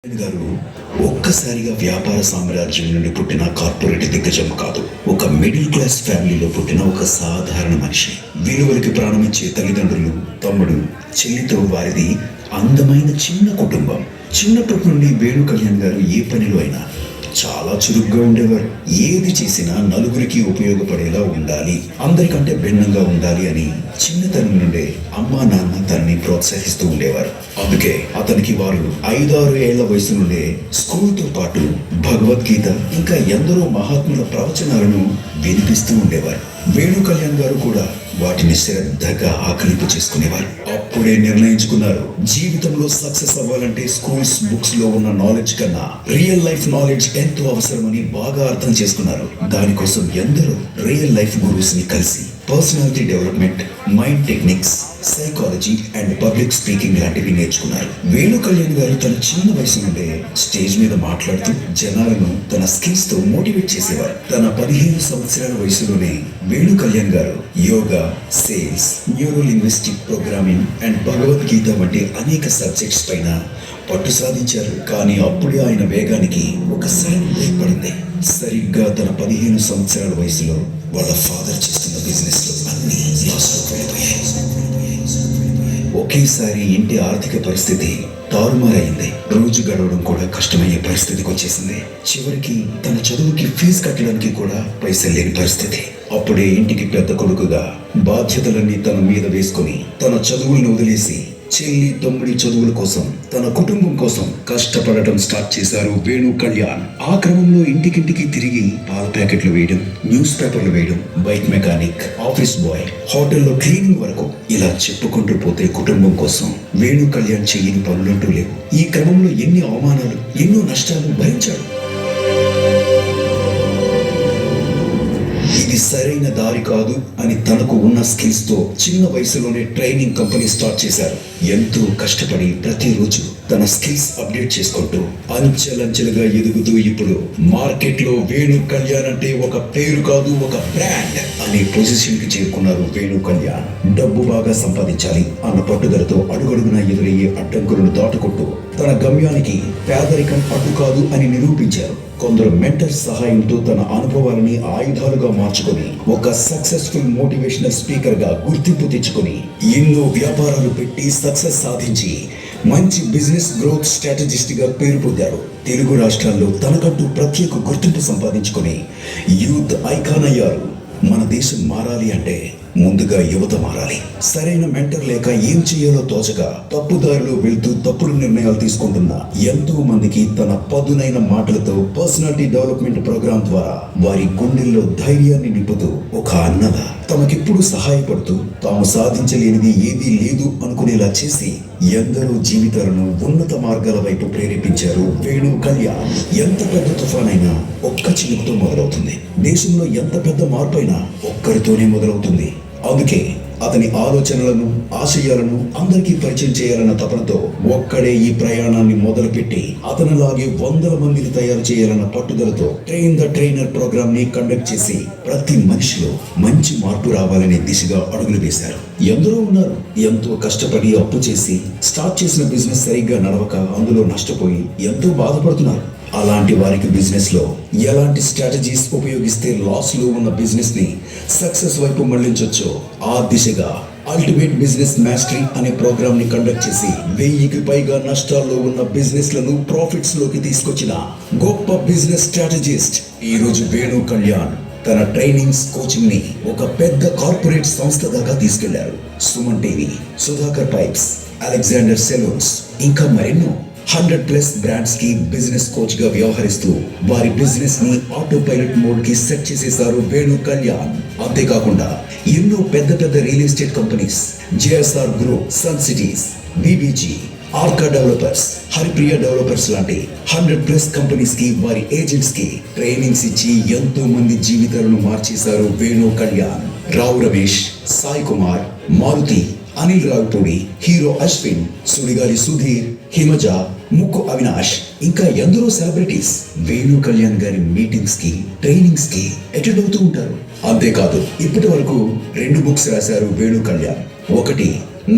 గారు ఒక్కసారిగా వ్యాపార సామ్రాజ్యం నుండి పుట్టిన కార్పొరేట్ దిగ్గజం కాదు. ఒక మిడిల్ క్లాస్ ఫ్యామిలీలో పుట్టిన ఒక సాధారణ మనిషి. విలువలకి ప్రాణమిచ్చే తల్లిదండ్రులు, తమ్ముడు, చెల్లితో వారిది అందమైన చిన్న కుటుంబం. చిన్నప్పటి నుండి వేణు కళ్యాణ్ గారు ఏ పనిలో అయినా చాలా చురుగ్గా ఉండేవారు. ఏది చేసినా నలుగురికి ఉపయోగపడేలా ఉండాలి, అందరికంటే భిన్నంగా ఉండాలి అని చిన్నతనం నుండే అమ్మా నాన్న తనని ప్రోత్సహిస్తూ ఉండేవారు. అందుకే అతనికి వారు 5-6 ఏళ్ల వయసు నుండే స్కూల్తో పాటు భగవద్గీత ఇంకా ఎందరో మహాత్ముల ప్రవచనాలను వినిపిస్తూ ఉండేవారు. వేణు కళ్యాణ్ గారు కూడా వాటిని శ్రద్ధగా ఆకలింపు చేసుకునేవారు. అప్పుడే నిర్ణయించుకున్నారు, జీవితంలో సక్సెస్ అవ్వాలంటే స్కూల్స్ బుక్స్ లో ఉన్న నాలెడ్జ్ కన్నా రియల్ లైఫ్ నాలెడ్జ్ ఎంతో అవసరమని బాగా అర్థం చేసుకున్నారు. దానికోసం ఎందరో రియల్ లైఫ్ గురూస్ ని కలిసి personality development, mind techniques, psychology and public speaking లాంటివి నేర్చుకున్నారు. వేణు కళ్యాణ్ గారు తన చిన్న వయసు నుండే స్టేజ్ మీద మాట్లాడుతూ జనాలను తన స్కిల్స్ తో మోటివేట్ చేసేవారు. తన 15 సంవత్సరాల వయసులోనే వేణు కళ్యాణ్ గారు yoga, sales, neuro linguistic programming and Bhagavad Gita వంటి అనేక సబ్జెక్ట్స్ పైన పట్టు సాధించారు. కానీ అప్పుడే ఆయన వేగానికి ఒక సరైన బ్రేక్ పడింది. సరిగ్గా తన 15 సంవత్సరాల వయసులో వాళ్ళ ఫాదర్ చేస్తున్న బిజినెస్ లో అన్ని లాస్ వెళ్ళిపోయాయి. ఒకేసారి ఇంటి ఆర్థిక పరిస్థితి తారుమారైంది. రోజు గడవడం కూడా కష్టమయ్యే పరిస్థితికి వచ్చేసింది. చివరికి తన చదువుకి ఫీజు కట్టడానికి కూడా పైసలు లేని పరిస్థితి. అప్పుడే ఇంటికి పెద్ద కొడుకుగా బాధ్యతలన్నీ తన మీద వేసుకొని తన చదువులను వదిలేసి చెల్లి, తమ్ముడి చదువుల కోసం, తన కుటుంబం కోసం కష్టపడటం స్టార్ట్ చేశారు వేణు కళ్యాణ్. ఆ క్రమంలో ఇంటికింటికి తిరిగి పాల ప్యాకెట్లు వేయడం, న్యూస్ పేపర్లు వేయడం, బైక్ మెకానిక్, ఆఫీస్ బాయ్, హోటల్లో క్లీనింగ్ వరకు ఇలా చెప్పుకుంటూ పోతే కుటుంబం కోసం వేణు కళ్యాణ్ చెయ్యని పనులంటూ లేవు. ఈ క్రమంలో ఎన్ని అవమానాలు, ఎన్నో నష్టాలు భరించాడు. ఇది సరైన దారి కాదు అని తనకు ఉన్న స్కిల్స్ తో చిన్న వయసులోనే ట్రైనింగ్ కంపెనీ స్టార్ట్ చేశారు. ఎంతో కష్టపడి ప్రతిరోజు తన స్కిల్స్ అప్డేట్ చేసుకుంటూ అంచెలంచెలుగా ఎదుగుతూ ఇప్పుడు మార్కెట్ లో వేణు కళ్యాణ్ అంటే ఒక పేరు కాదు, ఒక బ్రాండ్ అనే పొజిషన్ కి చేరుకున్నారు వేణు కళ్యాణ్. డబ్బు బాగా సంపాదించాలి అన్న పట్టుదలతో అడుగడుగునా ఎదురయ్యే అడ్డంకులను దాటుకుంటూ తన గమ్యానికి పేదరికం అడ్డు కాదు అని నిరూపించారు. కొందరు మెంటర్ సహాయంతో తన అనుభవాలని ఆయుధాలుగా మార్చుకొని ఒక సక్సెస్ఫుల్ మోటివేషనల్ స్పీకర్ గా గుర్తింపు తెచ్చుకొని ఎన్నో వ్యాపారాలు పెట్టి సక్సెస్ సాధించి మంచి బిజినెస్ గ్రోత్ స్ట్రాటజిస్ట్ గా పేరు పొందారు. తెలుగు రాష్ట్రాల్లో తనకంటూ ప్రత్యేక గుర్తింపు సంపాదించుకొని యూత్ ఐకాన్ అయ్యారు. మన దేశం మారాలి అంటే ముందుగా యువత మారాలి. సరైన మెంటర్ లేక ఏం చేయాలో తోచగా తప్పుదారిలో వెళ్తూ తప్పుడు నిర్ణయాలు తీసుకుంటున్న ఎంతో మందికి తన పదునైన మాటలతో పర్సనాలిటీ డెవలప్మెంట్ ప్రోగ్రాం ద్వారా వారి గుండెల్లో ధైర్యాన్ని నింపుతూ ఒక అన్నగా తమకెప్పుడు సహాయపడుతూ తాము సాధించలేనిది ఏదీ లేదు అనుకునేలా చేసి ఎందరో జీవితాలను ఉన్నత మార్గాల వైపు ప్రేరేపించారు వేణు కళ్యాణ్. ఎంత పెద్ద తుఫానైనా ఒక్క చినుకుతో మొదలవుతుంది. దేశంలో ఎంత పెద్ద మార్పు అయినా ఒక్కరితోనే మొదలవుతుంది. అందుకే అతని ఆలోచనలను, ఆశయాలను అందరికీ పరిచయం చేయాలన్న తపనతో ఒక్కడే ఈ ప్రయాణాన్ని మొదలుపెట్టి అతనిలాగే 100 మందిని తయారు చేయాలన్న పట్టుదలతో ట్రైన్ ద ట్రైనర్ ప్రోగ్రామ్ ని కండక్ట్ చేసి ప్రతి మనిషిలో మంచి మార్పు రావాలనే దిశగా అడుగులు వేశారు. ఎందరో ఉన్నారు ఎంతో కష్టపడి అప్పు చేసి స్టార్ట్ చేసిన బిజినెస్ సరిగ్గా నడవక అందులో నష్టపోయి ఎంతో బాధపడుతున్నారు. అలాంటి వారికి బిజినెస్ లో ఎలాంటి స్ట్రాటజీస్ ఉపయోగిస్తే లాస్ లో ఉన్న బిజినెస్ ని సక్సెస్ వైపు మళ్లించొచ్చో ఆ దిశగా అల్టిమేట్ బిజినెస్ మాస్టరీ అనే ప్రోగ్రామ్ ని కండక్ట్ చేసి 1000కి పైగా నష్టాల్లో ఉన్న బిజినెస్ లను ప్రాఫిట్స్ లోకి తీసుకొచ్చిన గొప్ప బిజినెస్ స్ట్రాటజిస్ట్ ఈ రోజు వేణు కళ్యాణ్ తన ట్రైనింగ్స్, కోచింగ్ ని ఒక పెద్ద కార్పొరేట్ సంస్థ దాకా తీసుకెళ్లారు. Suman TV, Sudhakar pipes, Alexander salons ఇంకా మరెన్నో 100+ బ్రాండ్స్ కి బిజినెస్ కోచ్ గా వ్యవహరిస్తూ వారి బిజినెస్ ని ఆటో పైలట్ మోడ్ కి సెట్ చేసేశారు వేణు కళ్యాణ్. అంతేకాకుండా ఎన్నో పెద్ద పెద్ద real estate companies, JSR group, Sun Cities, BBG, Arka developers, Haripriya developers లాంటి 100+ కంపెనీస్ కి వారి ఏజెంట్స్ కి ట్రైనింగ్స్ ఇచ్చి ఎంతో మంది జీవితాలను మార్చేశారు వేణు కళ్యాణ్. రావు రమేష్, సాయి కుమార్, మారుతి, అనిల్ రావిపూడి, హీరో అశ్విన్, సుడిగాలి సుధీర్, హిమజ, ముక్కు అవినాష్ ఇంకా ఎందరో సెలబ్రిటీస్ వేణు కళ్యాణ్ గారి మీటింగ్స్ కి, ట్రైనింగ్స్ కి అటెండ్ అవుతూ ఉంటారు. అంతేకాదు ఇప్పటి వరకు 2 బుక్స్ రాశారు వేణు కళ్యాణ్. ఒకటి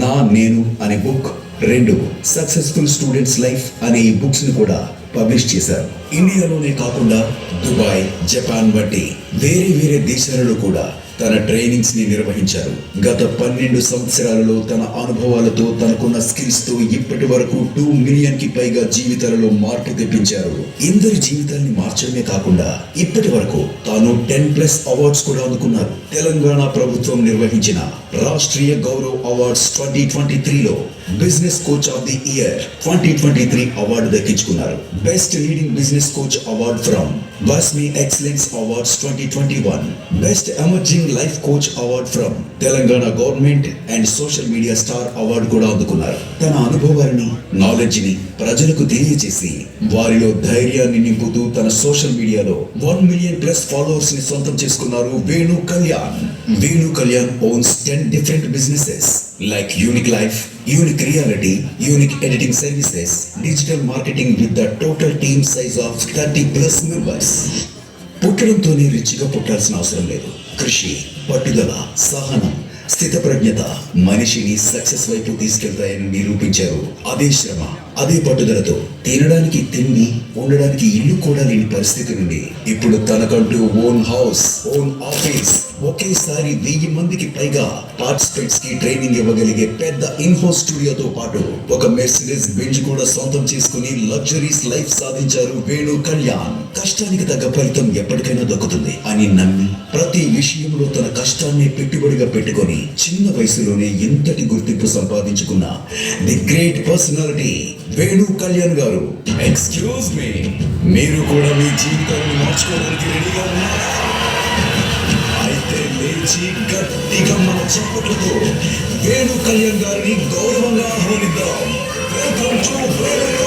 నా నేను అనే బుక్, 2 సక్సెస్ఫుల్ స్టూడెంట్స్ లైఫ్ అనే ఈ బుక్స్ ని కూడా పబ్లిష్ చేశారు. ఇండియాలోనే కాకుండా దుబాయ్, జపాన్ వంటి వేరే దేశాలలో కూడా తన ట్రైనింగ్స్ ని నిర్వహించారు. గత 12 సంవత్సరాలలో తన అనుభవాలతో, తనకున్న స్కిల్స్ తో ఇప్పటి వరకు 2 మిలియన్ కి పైగా జీవితాలలో మార్పు తెప్పించారు. ఇందరి జీవితాన్ని మార్చడమే కాకుండా ఇప్పటి వరకు తాను 10+ అవార్డ్స్ కూడా అందుకున్నారు. తెలంగాణ ప్రభుత్వం నిర్వహించిన రాష్ట్రీయ గౌరవ్ అవార్డ్స్ 2023లో business coach of the year 2023 award దక్కించుకున్నారు. Best leading business coach award from వాస్మి excellence awards 2021, best emerging life coach award from Telangana government and social media star award కూడా అందుకున్నారు. తన అనుభవాన్ని, నాలెడ్జ్ ని ప్రజలకు తెలియజేసి వారిలో ధైర్యాన్ని నింపుతూ తన సోషల్ మీడియాలో 1 మిలియన్ ప్లస్ ఫాలోవర్స్ ని సొంతం చేసుకున్నారు Venu Kalyan. Venu Kalyan owns 10 different businesses like Unique Life, Unique Reality, Unique Editing Services, Digital Marketing with the total team size of 30+ members. పుట్టడంతోనే రిచ్గా పుట్టాల్సిన అవసరం లేదు. కృషి, పట్టుదల, సహనం, స్థితప్రజ్ఞత మనిషిని సక్సెస్ వైపు తీసుకెళ్తాయని నిరూపించారు. అదే శ్రమ, అదే పట్టుదలతో తినడానికి తిండి, ఉండడానికి ఇల్లు కూడా లేని పరిస్థితి నుండి ఇప్పుడు తనకంటూ ఓన్ హౌస్, ఓన్ ఆఫీస్, ఒకేసారి 1000 మందికి పైగా పార్టిసిపెంట్స్ కి ట్రైనింగ్ ఇవ్వగలిగే పెద్ద ఇన్హౌస్ స్టూడియోతో పాటు ఒక మెర్సిడెస్ బెంజ్ కూడా సొంతం చేసుకుని లగ్జరీస్ లైఫ్ సాధించారు వేణు కళ్యాణ్. కష్టానికి తగ్గ ఫలితం ఎప్పటికైనా దక్కుతుంది అని నమ్మి ప్రతి విషయంలో తన కష్టాన్ని పెట్టుబడిగా పెట్టుకొని చిన్న వయసులోనే ఇంతటి గుర్తింపు సంపాదించుకున్న the great personality Venu Kalyan గారు. ఎక్స్క్యూజ్ మీ, మీరు కూడా మీ జీవితాన్ని మార్చుకోవడానికి రెడీగా ఉన్నారా? అయితే లేచి గట్టిగా మన చప్పట్లతో వేణు కళ్యాణ్ గారిని గౌరవంగా ఆహ్వానిద్దాం. Welcome to Venu